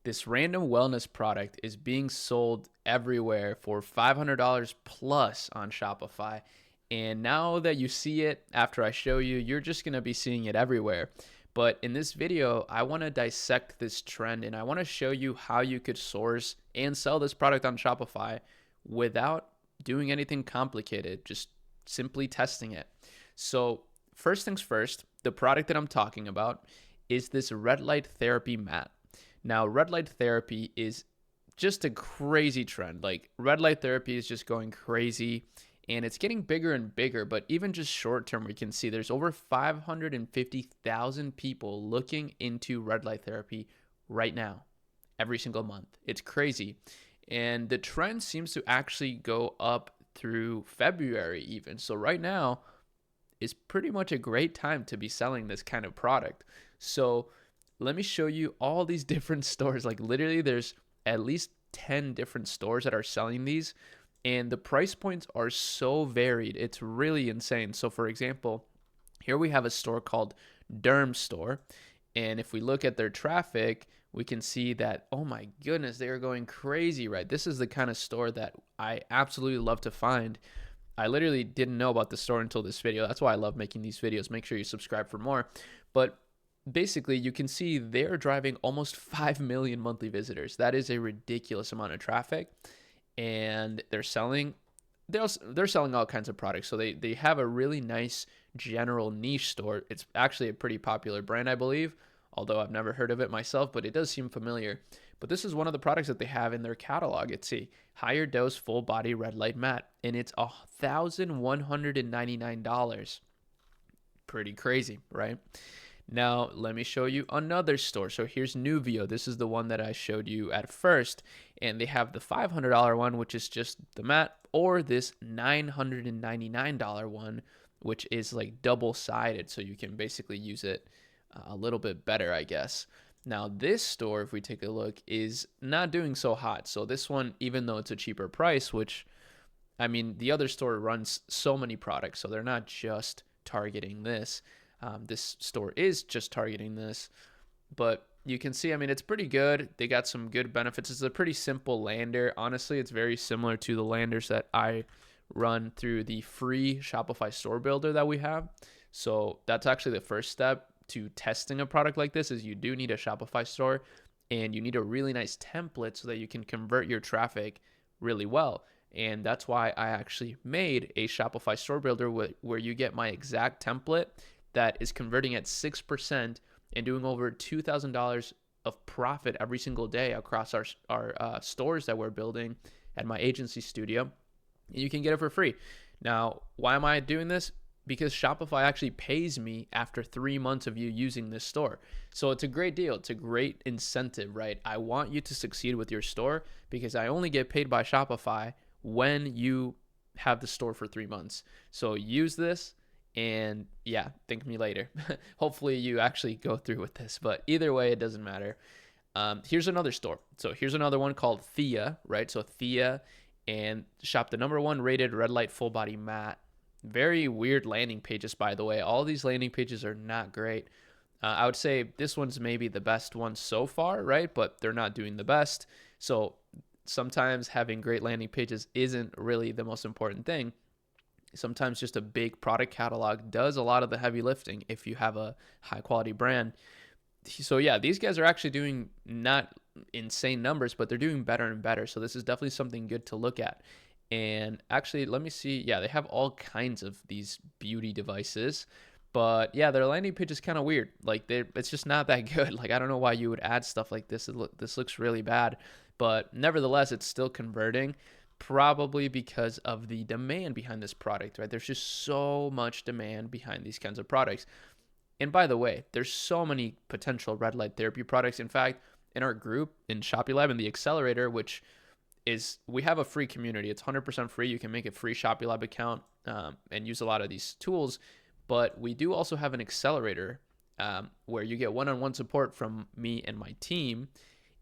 This random wellness product is being sold everywhere for $500 plus on Shopify. And now that you see it after I show you, you're just going to be seeing it everywhere. But in this video, I want to dissect this trend and I want to show you how you could source and sell this product on Shopify without doing anything complicated, just simply testing it. So, first things first, the product that I'm talking about is this red light therapy mat. Now, red light therapy is just a crazy trend. Like, red light therapy is just going crazy and it's getting bigger and bigger. But even just short term, we can see there's over 550,000 people looking into red light therapy right now, every single month. It's crazy. And the trend seems to actually go up through February, even. So, right now is pretty much a great time to be selling this kind of product. So, let me show you all these different stores. Like literally there's at least 10 different stores that are selling these and the price points are so varied. It's really insane. So for example, here we have a store called Derm Store. And if we look at their traffic, we can see that, oh my goodness, they are going crazy, right? This is the kind of store that I absolutely love to find. I literally didn't know about the store until this video. That's why I love making these videos. Make sure you subscribe for more. But basically, you can see they're driving almost 5 million monthly visitors. That is a ridiculous amount of traffic. And they're selling all kinds of products. So they have a really nice general niche store. It's actually a pretty popular brand, I believe, although I've never heard of it myself, but it does seem familiar. But this is one of the products that they have in their catalog. It's a higher dose full body red light mat, and it's $1,199. Pretty crazy, right? Now, let me show you another store. So here's Nuvio. This is the one that I showed you at first. And they have the $500 one, which is just the mat, or this $999 one, which is like double-sided. So you can basically use it a little bit better, I guess. Now, this store, if we take a look, is not doing so hot. So this one, even though it's a cheaper price, which, I mean, the other store runs so many products. So they're not just targeting this. This store is just targeting this, but you can see, I mean, it's pretty good. They got some good benefits. It's a pretty simple lander. Honestly, it's very similar to the landers that I run through the free Shopify store builder that we have. So that's actually the first step to testing a product like this is you do need a Shopify store and you need a really nice template so that you can convert your traffic really well. And that's why I actually made a Shopify store builder where you get my exact template that is converting at 6% and doing over $2,000 of profit every single day across our stores that we're building at my agency studio. And you can get it for free. Now, why am I doing this? Because Shopify actually pays me after 3 months of you using this store. So it's a great deal. It's a great incentive, right? I want you to succeed with your store because I only get paid by Shopify when you have the store for 3 months. So use this. And yeah, thank me later. Hopefully you actually go through with this, but either way, it doesn't matter. Here's another store. So here's another one called Thea, right? So Thea, and shop the #1 rated red light full body mat. Very weird landing pages, by the way. All these landing pages are not great. I would say this one's maybe the best one so far, right? But they're not doing the best. So sometimes having great landing pages isn't really the most important thing. Sometimes just a big product catalog does a lot of the heavy lifting if you have a high quality brand. So yeah, these guys are actually doing not insane numbers, but they're doing better and better. So this is definitely something good to look at. And actually, let me see. Yeah, they have all kinds of these beauty devices. But yeah, their landing page is kind of weird. Like it's just not that good. Like I don't know why you would add stuff like this. This looks really bad. But nevertheless, it's still converting. Probably because of the demand behind this product, right? There's just so much demand behind these kinds of products. And by the way, there's so many potential red light therapy products. In fact, in our group in ShopeeLab and the accelerator, which is, we have a free community. It's 100% free. You can make a free ShopeeLab account and use a lot of these tools. But we do also have an accelerator where you get one-on-one support from me and my team.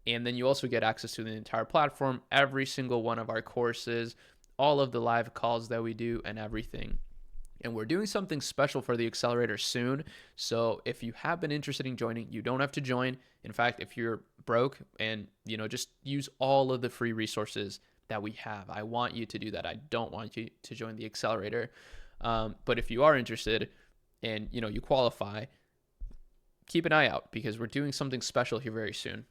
And then you also get access to the entire platform, every single one of our courses, all of the live calls that we do and everything. And we're doing something special for the accelerator soon. So if you have been interested in joining, you don't have to join. In fact, if you're broke, and just use all of the free resources that we have. I want you to do that. I don't want you to join the accelerator. But if you are interested and you qualify, keep an eye out, because we're doing something special here very soon.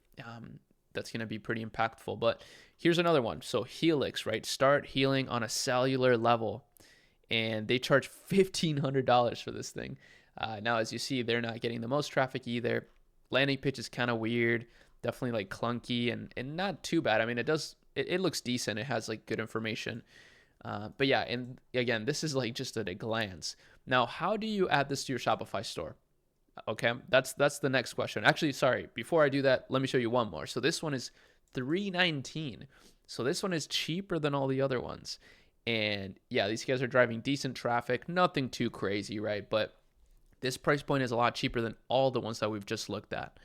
That's going to be pretty impactful. But here's another one. So Helix, right? Start healing on a cellular level. And they charge $1,500 for this thing. Now, as you see, they're not getting the most traffic either. Landing pitch is kind of weird, definitely like clunky and not too bad. I mean, it looks decent. It has like good information. But yeah, and again, this is like just at a glance. Now, how do you add this to your Shopify store? Okay, that's the next question. Actually, sorry, before I do that, let me show you one more. So this one is $319. So this one is cheaper than all the other ones. And yeah, these guys are driving decent traffic, nothing too crazy, right? But this price point is a lot cheaper than all the ones that we've just looked at.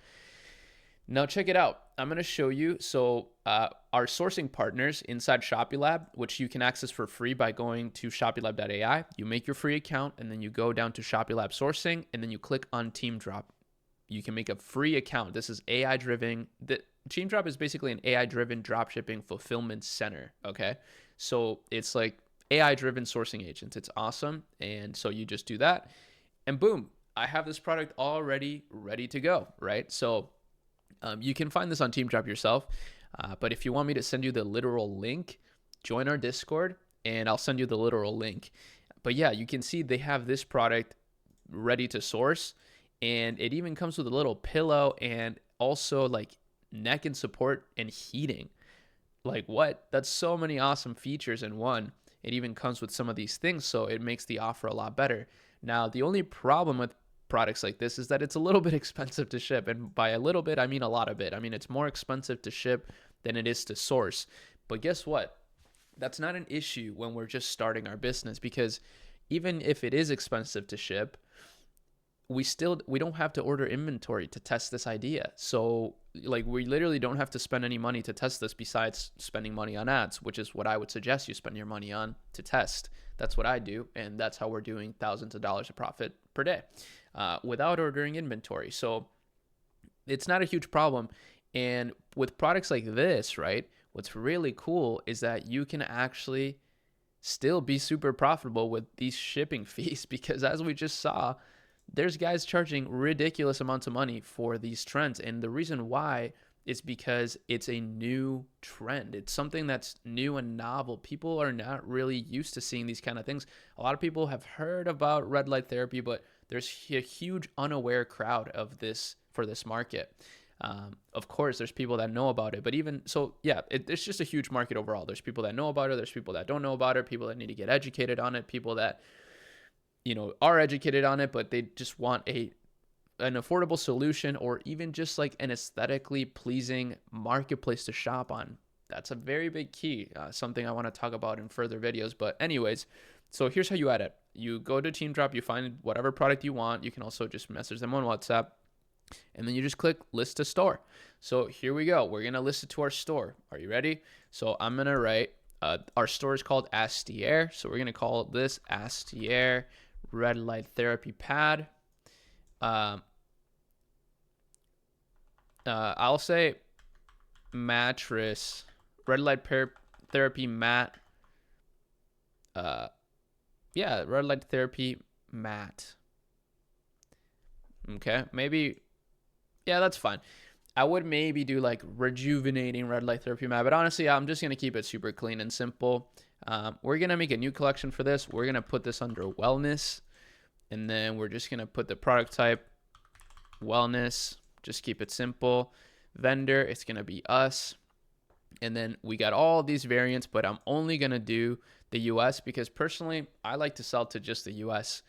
Now check it out. I'm going to show you. So our sourcing partners inside ShopiLab, which you can access for free by going to shopilab.ai. You make your free account, and then you go down to ShopiLab sourcing, and then you click on TeamDrop. You can make a free account. This is AI driven. The TeamDrop is basically an AI driven dropshipping fulfillment center. Okay. So it's like AI driven sourcing agents. It's awesome. And so you just do that, and boom, I have this product already ready to go, right? So you can find this on TeamDrop yourself. But if you want me to send you the literal link, join our Discord and I'll send you the literal link. But yeah, you can see they have this product ready to source, and it even comes with a little pillow and also like neck and support and heating. Like what? That's so many awesome features in one. It even comes with some of these things, so it makes the offer a lot better. Now, the only problem with products like this is that it's a little bit expensive to ship. And by a little bit, I mean a lot of it. I mean, it's more expensive to ship than it is to source. But guess what? That's not an issue when we're just starting our business, because even if it is expensive to ship, we don't have to order inventory to test this idea. So like we literally don't have to spend any money to test this besides spending money on ads, which is what I would suggest you spend your money on to test. That's what I do. And that's how we're doing thousands of dollars of profit per day without ordering inventory. So it's not a huge problem. And with products like this, right, what's really cool is that you can actually still be super profitable with these shipping fees, because as we just saw, there's guys charging ridiculous amounts of money for these trends. And the reason why is because it's a new trend. It's something that's new and novel. People are not really used to seeing these kind of things. A lot of people have heard about red light therapy, but there's a huge unaware crowd of this for this market. Of course, there's people that know about it, but even so, yeah, it's just a huge market overall. There's people that know about it. There's people that don't know about it, people that need to get educated on it, people that are educated on it, but they just want an affordable solution, or even just like an aesthetically pleasing marketplace to shop on. That's a very big key, something I want to talk about in further videos. But anyways, so here's how you add it. You go to TeamDrop, you find whatever product you want. You can also just message them on WhatsApp, and then you just click list to store. So here we go. We're going to list it to our store. Are you ready? So I'm going to write, our store is called Astier. So we're going to call this Astier red light therapy pad. I'll say mattress, red light therapy mat. Red light therapy mat. Okay, maybe, yeah, that's fine. I would maybe do like rejuvenating red light therapy mat, but honestly, I'm just going to keep it super clean and simple. We're going to make a new collection for this. We're going to put this under wellness, and then we're just going to put the product type wellness. Just keep it simple. Vendor, it's going to be us. And then we got all these variants, but I'm only going to do the US because personally, I like to sell to just the US.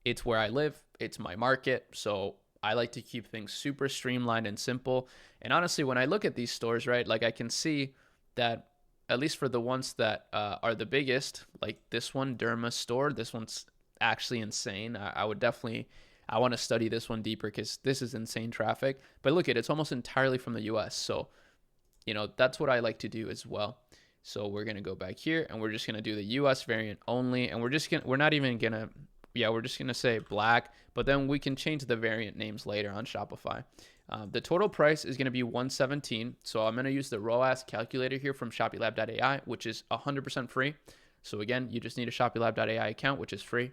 It's where I live. It's my market. So I like to keep things super streamlined and simple. And honestly, when I look at these stores, right, like I can see that at least for the ones that are the biggest, like this one, Derma store, this one's actually insane. I would definitely, I want to study this one deeper because this is insane traffic. But look at it, it's almost entirely from the US. So, that's what I like to do as well. So we're going to go back here and we're just going to do the US variant only. And we're just going to, we're not even going to, we're just going to say black, but then we can change the variant names later on Shopify. The total price is going to be 117. So I'm going to use the ROAS calculator here from ShopeeLab.ai, which is 100% free. So again, you just need a ShopeeLab.ai account, which is free.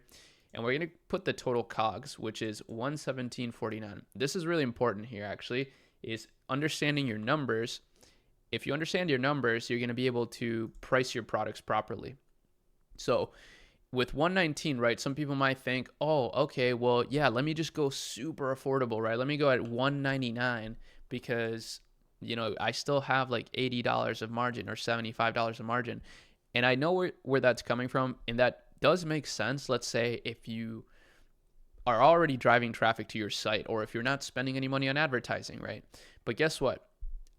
And we're going to put the total COGS, which is 117.49. This is really important here, actually, is understanding your numbers. If you understand your numbers, you're going to be able to price your products properly. So with 119, right, some people might think, oh, okay, well, yeah, let me just go super affordable, right? Let me go at 199 because, I still have like $80 of margin or $75 of margin. And I know where that's coming from, and that does make sense. Let's say if you are already driving traffic to your site, or if you're not spending any money on advertising, right? But guess what?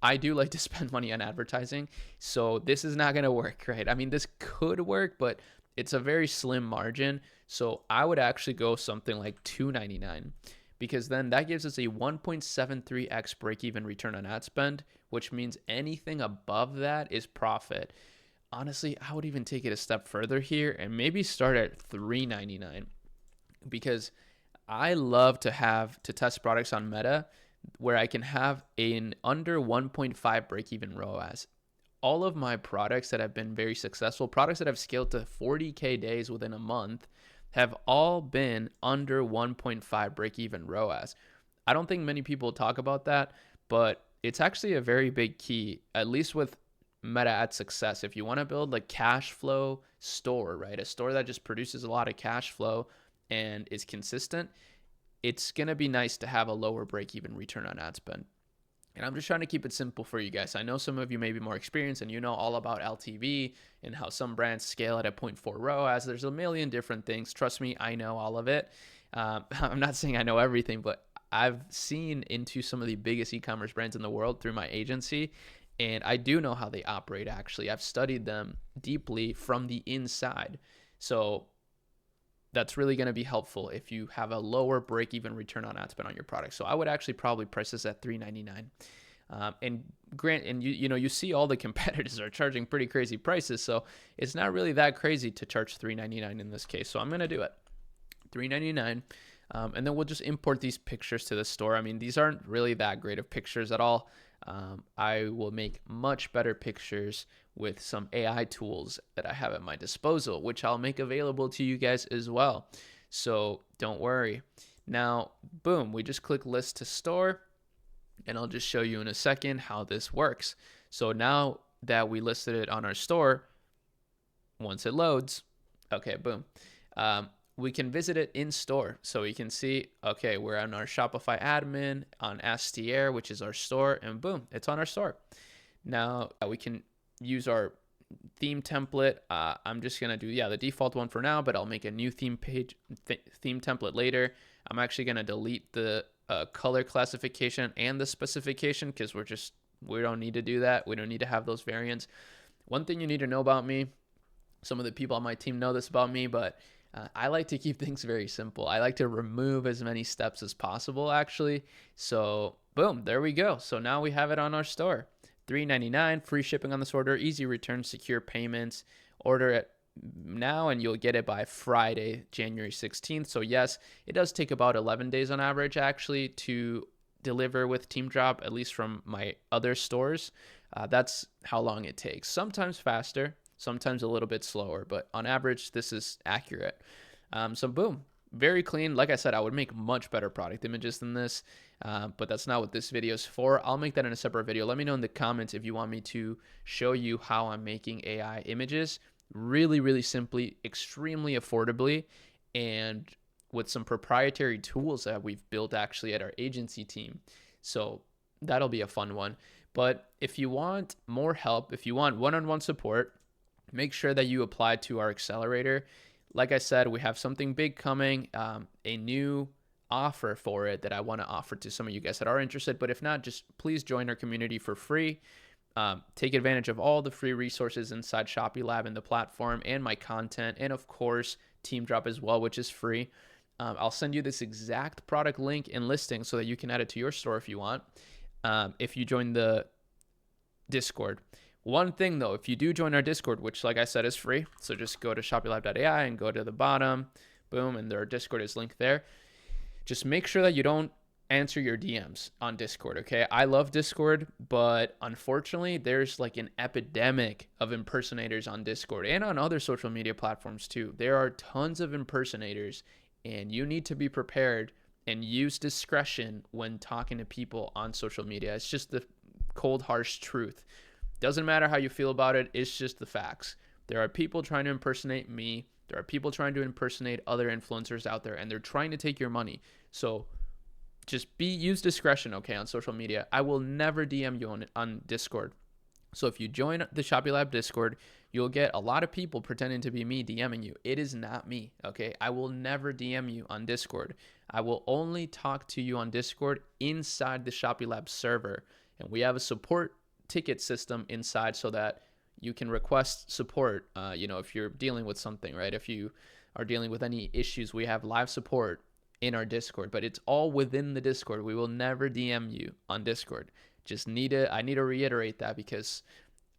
I do like to spend money on advertising, so this is not going to work, right? I mean, this could work, but it's a very slim margin. So I would actually go something like $299, because then that gives us a 1.73x break-even return on ad spend, which means anything above that is profit. Honestly, I would even take it a step further here and maybe start at $399, because I love to test products on Meta where I can have an under 1.5 break-even ROAS. All of my products that have been very successful, products that have scaled to 40K days within a month, have all been under 1.5 break-even ROAS. I don't think many people talk about that, but it's actually a very big key, at least with Meta ad success. If you want to build a cash flow store, right, a store that just produces a lot of cash flow and is consistent, it's going to be nice to have a lower break-even return on ad spend. And I'm just trying to keep it simple for you guys. I know some of you may be more experienced and you know all about LTV and how some brands scale at a 0.4 ROAS. There's a million different things. Trust me, I know all of it. I'm not saying I know everything, but I've seen into some of the biggest e-commerce brands in the world through my agency, and I do know how they operate, actually. I've studied them deeply from the inside. So that's really going to be helpful if you have a lower break-even return on ad spend on your product. So I would actually probably price this at $399. And you see all the competitors are charging pretty crazy prices, so it's not really that crazy to charge $399 in this case. So I'm going to do it, $399. And then we'll just import these pictures to the store. I mean, these aren't really that great of pictures at all. I will make much better pictures with some AI tools that I have at my disposal, which I'll make available to you guys as well. So don't worry. Now, boom, we just click list to store, and I'll just show you in a second how this works. So now that we listed it on our store, once it loads, okay, boom. We can visit it in store. So you can see, okay, we're on our Shopify admin on Astier, which is our store, and boom, it's on our store. Now we can use our theme template. I'm just gonna do, the default one for now, but I'll make a new theme template later. I'm actually gonna delete the color classification and the specification because we don't need to do that. We don't need to have those variants. One thing you need to know about me, some of the people on my team know this about me, but I like to keep things very simple. I like to remove as many steps as possible, actually. So boom, there we go. So now we have it on our store. $3.99, free shipping on this order, easy returns, secure payments. Order it now and you'll get it by Friday, January 16th. So yes, it does take about 11 days on average, actually, to deliver with Teamdrop, at least from my other stores. That's how long it takes. Sometimes faster, sometimes a little bit slower, but on average, this is accurate. So boom, very clean. Like I said, I would make much better product images than this, but that's not what this video is for. I'll make that in a separate video. Let me know in the comments if you want me to show you how I'm making AI images really, really simply, extremely affordably, and with some proprietary tools that we've built actually at our agency team. So that'll be a fun one. But if you want more help, if you want one-on-one support, make sure that you apply to our accelerator. Like I said, we have something big coming, a new offer for it that I want to offer to some of you guys that are interested. But if not, just please join our community for free. Take advantage of all the free resources inside Shopee Lab and the platform, and my content, and of course, Teamdrop as well, which is free. I'll send you this exact product link and listing so that you can add it to your store if you want, if you join the Discord. One thing though, if you do join our Discord, which like I said is free, so just go to ShopeeLab.ai and go to the bottom, boom, and their Discord is linked there. Just make sure that you don't answer your DMs on Discord, okay? I love Discord, but unfortunately, there's like an epidemic of impersonators on Discord and on other social media platforms too. There are tons of impersonators, and you need to be prepared and use discretion when talking to people on social media. It's just the cold, harsh truth. Doesn't matter how you feel about it, it's just the facts. There are people trying to impersonate me. There are people trying to impersonate other influencers out there, and they're trying to take your money. So just use discretion, okay, on social media. I will never DM you on Discord. So if you join the Shopee Lab Discord, you'll get a lot of people pretending to be me DMing you. It is not me, okay? I will never DM you on Discord. I will only talk to you on Discord inside the Shopee Lab server. And we have a support ticket system inside so that you can request support, if you're dealing with something, right? If you are dealing with any issues, we have live support in our Discord, but it's all within the Discord. We will never DM you on Discord. I need to reiterate that because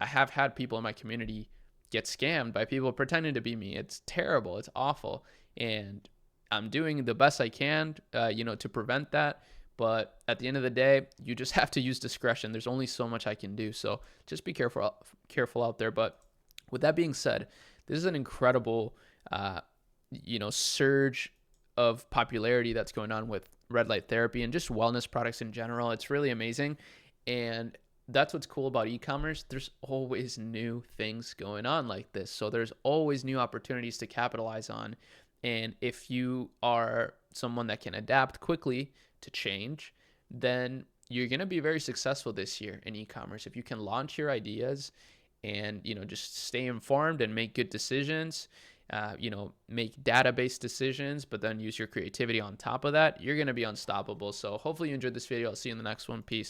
I have had people in my community get scammed by people pretending to be me. It's terrible. It's awful. And I'm doing the best I can, to prevent that. But at the end of the day, you just have to use discretion. There's only so much I can do. So just be careful out there. But with that being said, this is an incredible, surge of popularity that's going on with red light therapy and just wellness products in general. It's really amazing. And that's what's cool about e-commerce. There's always new things going on like this. So there's always new opportunities to capitalize on. And if you are someone that can adapt quickly to change, then you're going to be very successful this year in e-commerce. If you can launch your ideas and, just stay informed and make good decisions, make database decisions, but then use your creativity on top of that, you're going to be unstoppable. So hopefully you enjoyed this video. I'll see you in the next one. Peace.